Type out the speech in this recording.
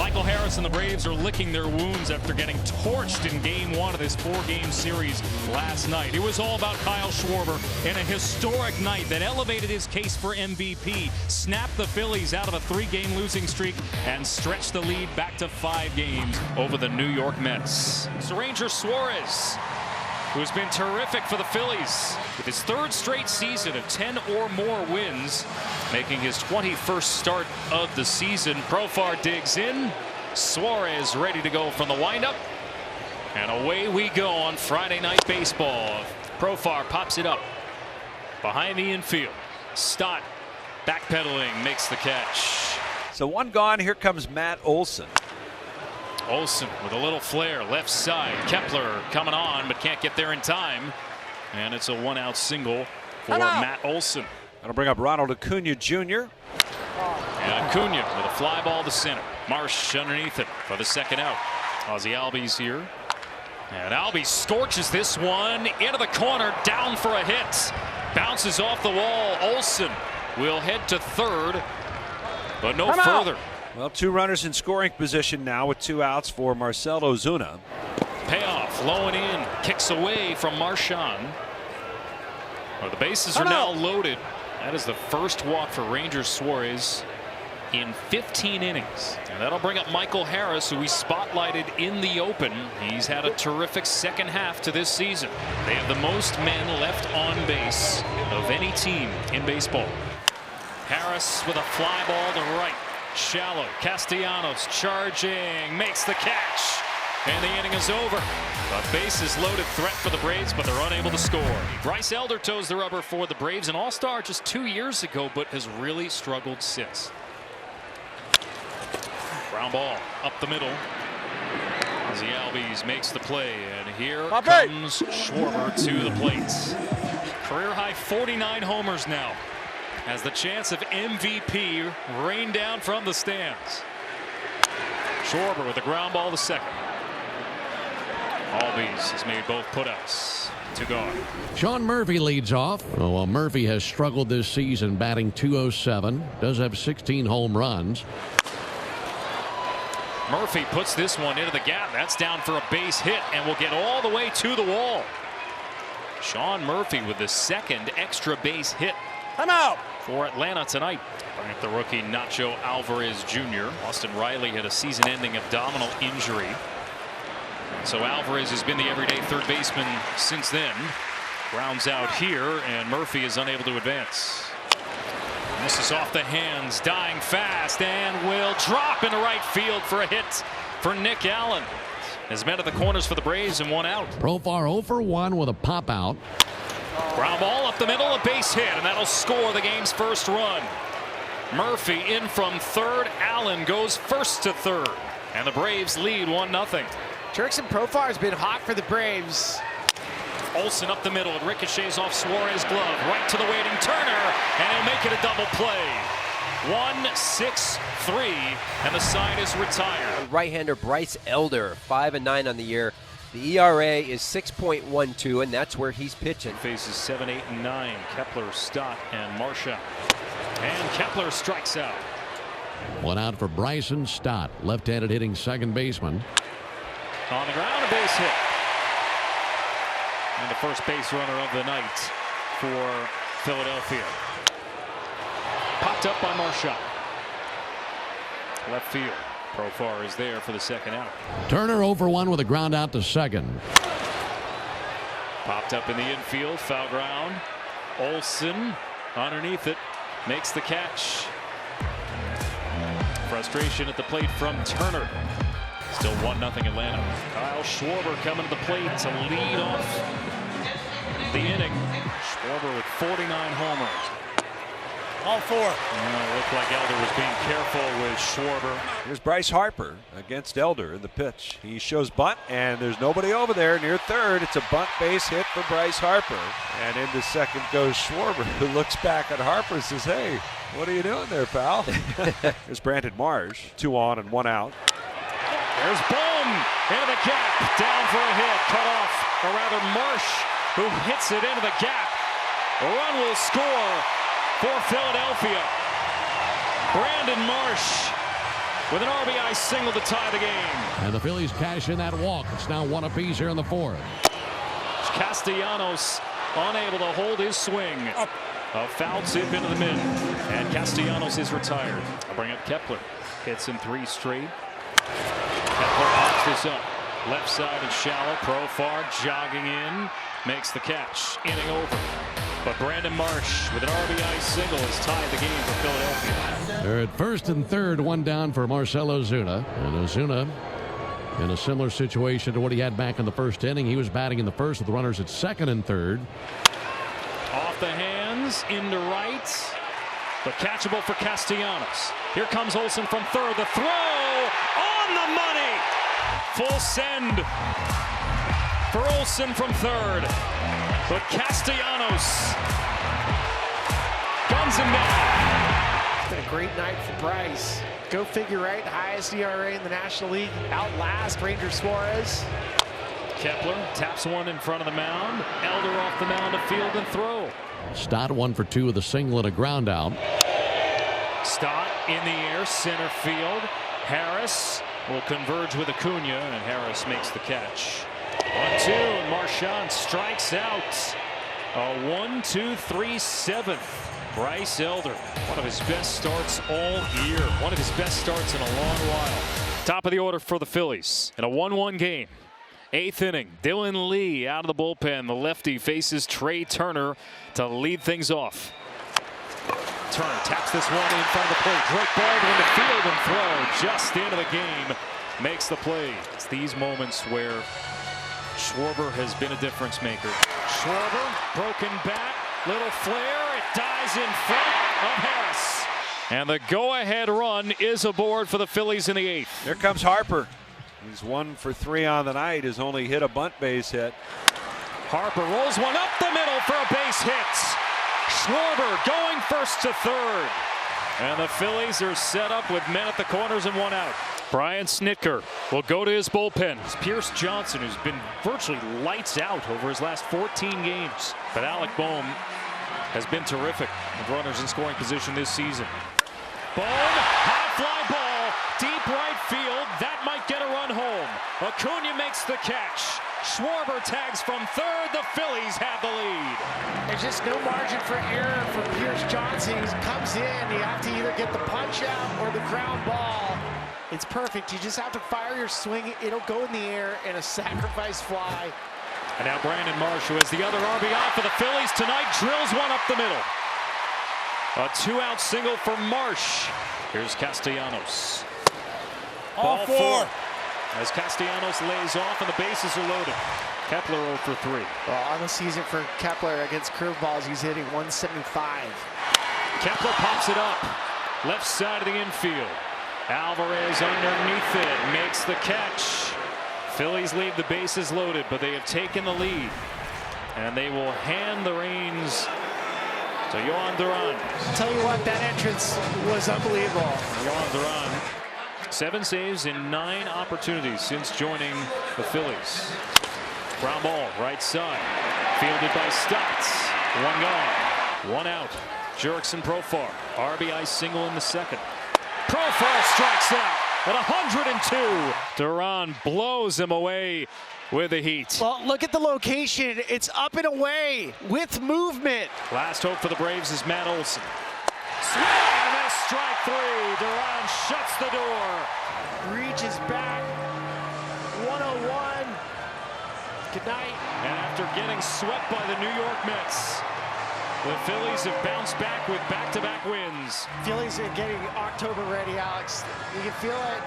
Michael Harris and the Braves are licking their wounds after getting torched in Game 1 of this 4-game series last night. It was all about Kyle Schwarber in a historic night that elevated his case for MVP, snapped the Phillies out of a 3-game losing streak, and stretched the lead back to 5 games over the New York Mets. It's Ranger Suarez, who's been terrific for the Phillies with his 3rd straight season of 10 or more wins, making his 21st start of the season. Profar digs in. Suarez ready to go from the windup. And away we go on Friday Night Baseball. Profar pops it up behind the infield. Stott backpedaling, makes the catch. So 1 gone. Here comes Matt Olson. Olson with a little flare left side. Kepler coming on but can't get there in time. And it's a 1-out single for Matt Olson. That'll bring up Ronald Acuna Jr. And Acuna with a fly ball to center. Marsh underneath it for the 2nd out. Ozzie Albies here. And Albies scorches this one into the corner, down for a hit. Bounces off the wall. Olson will head to 3rd, but no further. Well, 2 runners in scoring position now with 2 outs for Marcell Ozuna. Payoff, low and in, kicks away from Marchand. Well, the bases are now loaded. That is the first walk for Ranger Suarez in 15 innings. And that'll bring up Michael Harris, who we spotlighted in the open. He's had a terrific 2nd half to this season. They have the most men left on base of any team in baseball. Harris with a fly ball to right. Shallow. Castellanos charging, makes the catch, and the inning is over. A bases loaded threat for the Braves, but they're unable to score. Bryce Elder toes the rubber for the Braves, an all-star just 2 years ago, but has really struggled since. Ground ball up the middle. Ozzie Albies makes the play, and here comes Schwarber to the plate. Career high 49 homers now. Has the chance of MVP rain down from the stands. Schwarber with a ground ball to 2nd. Albies has made both putouts. 2 gone. Sean Murphy leads off. Well, Murphy has struggled this season, batting .207. Does have 16 home runs. Murphy puts this one into the gap. That's down for a base hit and will get all the way to the wall. Sean Murphy with the 2nd extra base hit. I'm out for Atlanta tonight. The rookie Nacho Alvarez Jr. Austin Riley had a season-ending abdominal injury, so Alvarez has been the everyday 3rd baseman since then. Grounds out here, and Murphy is unable to advance. This is off the hands, dying fast, and will drop into right field for a hit for Nick Allen. Has met at the corners for the Braves and 1 out. Profar 0 for 1 with a pop out. Ground ball up the middle, a base hit, and that'll score the game's 1st run. Murphy in from 3rd. Allen goes 1st to 3rd, and the Braves lead 1-0. Jurickson Profar has been hot for the Braves. Olson up the middle. It ricochets off Suarez's glove. Right to the waiting Turner, and he'll make it a double play. 1-6-3, and the side is retired. Right-hander Bryce Elder, 5-9 on the year. The ERA is 6.12, and that's where he's pitching. Faces 7, 8, and 9. Kepler, Stott, and Marchand. And Kepler strikes out. 1 out for Bryson Stott, left-handed hitting 2nd baseman. On the ground, a base hit. And the first base runner of the night for Philadelphia. Popped up by Marchand. Left field. Profar is there for the 2nd out. Turner 0 for 1 with a ground out to 2nd. Popped up in the infield, foul ground. Olson underneath it, makes the catch. Frustration at the plate from Turner. Still 1-0 Atlanta. Kyle Schwarber coming to the plate to lead off the inning. Schwarber with 49 homers. All 4. It looked like Elder was being careful with Schwarber. Here's Bryce Harper against Elder in the pitch. He shows bunt, and there's nobody over there near 3rd. It's a bunt base hit for Bryce Harper. And into 2nd goes Schwarber, who looks back at Harper and says, "Hey, what are you doing there, pal?" Here's Brandon Marsh, 2 on and 1 out. There's Bohm into the gap, down for a hit, cut off, or rather Marsh, who hits it into the gap. A run will score for Philadelphia. Brandon Marsh with an RBI single to tie the game. And the Phillies cash in that walk. It's now 1 apiece here in the 4th. Castellanos unable to hold his swing. A foul tip into the mid, and Castellanos is retired. I'll bring up Kepler. Hits in 3 straight. Kepler pops this up. Left side and shallow. Profar jogging in. Makes the catch. Inning over. But Brandon Marsh with an RBI single has tied the game for Philadelphia. They're at 1st and 3rd, 1 down for Marcell Ozuna. And Ozuna in a similar situation to what he had back in the 1st inning. He was batting in the 1st with runners at 2nd and 3rd. Off the hands, into right, but catchable for Castellanos. Here comes Olsen from 3rd. The throw on the money. Full send for Olsen from 3rd. But Castellanos guns him down. It's been a great night for Bryce. Go figure, right? Highest ERA in the National League. Outlast Ranger Suarez. Kepler taps one in front of the mound. Elder off the mound to field and throw. Stott 1 for 2 with a single and a ground out. Stott in the air, center field. Harris will converge with Acuna, and Harris makes the catch. 1-2, and Marchand strikes out. A 1-2-3 7th. Bryce Elder, one of his best starts all year. One of his best starts in a long while. Top of the order for the Phillies in a 1-1 game. 8th inning, Dylan Lee out of the bullpen. The lefty faces Trey Turner to lead things off. Turner taps this one in front of the plate. Drake Baldwin to field and throw just into the game. Makes the play. It's these moments where Schwarber has been a difference maker. Schwarber, broken bat, little flare. It dies in front of Harris. And the go-ahead run is aboard for the Phillies in the 8th. Here comes Harper. He's 1 for 3 on the night. Has only hit a bunt base hit. Harper rolls one up the middle for a base hit. Schwarber going 1st to 3rd. And the Phillies are set up with men at the corners and 1 out. Brian Snitker will go to his bullpen. It's Pierce Johnson, who's been virtually lights out over his last 14 games. But Alec Boehm has been terrific with runners in scoring position this season. Boehm, high fly ball, deep right field. That might get a run home. Acuna makes the catch. Schwarber tags from 3rd. The Phillies have the lead. There's just no margin for error for Pierce Johnson. He comes in, you have to either get the punch out or the ground ball. It's perfect. You just have to fire your swing. It'll go in the air in a sacrifice fly. And now Brandon Marsh, who has the other RBI for the Phillies tonight, drills one up the middle. A 2-out single for Marsh. Here's Castellanos. All 4. As Castellanos lays off and the bases are loaded. Kepler 0 for 3. Well, on the season for Kepler against curveballs, he's hitting 175. Kepler pops it up. Left side of the infield. Alvarez underneath it. Makes the catch. Phillies leave the bases loaded, but they have taken the lead. And they will hand the reins to Yohan Duran. Tell you what, that entrance was unbelievable. Yohan Duran, 7 saves in 9 opportunities since joining the Phillies. Ground ball, right side. Fielded by Stotts. 1 gone. 1 out. Jurickson Profar. RBI single in the 2nd. Profar strikes out at 102. Duran blows him away with the heat. Well, look at the location. It's up and away with movement. Last hope for the Braves is Matt Olson. Swing and a strike 3. Duran shuts the door. Reaches back. 101. Good night. And after getting swept by the New York Mets, the Phillies have bounced back with back-to-back wins. Phillies are getting October ready, Alex. You can feel it.